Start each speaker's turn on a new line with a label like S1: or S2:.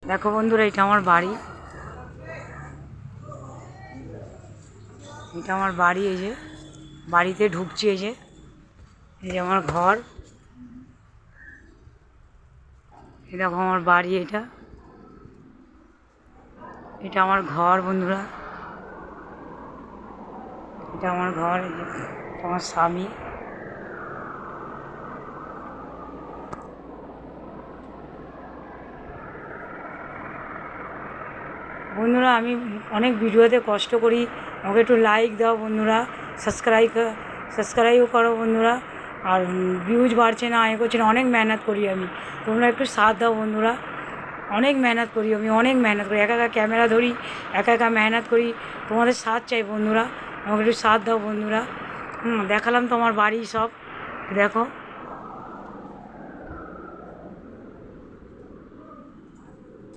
S1: দেখো বন্ধুরা, এটা আমার বাড়ি। এটা আমার বাড়ি। এই যে বাড়িতে ঢুকছি। এই যে আমার ঘর। এই দেখো আমার বাড়ি। এটা আমার ঘর বন্ধুরা। এটা আমার ঘর। এই যে আমার স্বামী। বন্ধুরা, আমি অনেক ভিডিওতে কষ্ট করি, আমাকে একটু লাইক দাও বন্ধুরা, সাবস্ক্রাইবও করো বন্ধুরা। আর ভিউজ বাড়ছে না, করছে না, অনেক মেহনত করি আমি। তোমরা একটু সাথ দাও বন্ধুরা। অনেক মেহনত করি আমি, অনেক মেহনত করি, একা একা ক্যামেরা ধরি, একা একা মেহনত করি। তোমাদের সাথ চাই বন্ধুরা, আমাকে একটু সাথ দাও বন্ধুরা। দেখালাম তো আমার বাড়ি সব। দেখো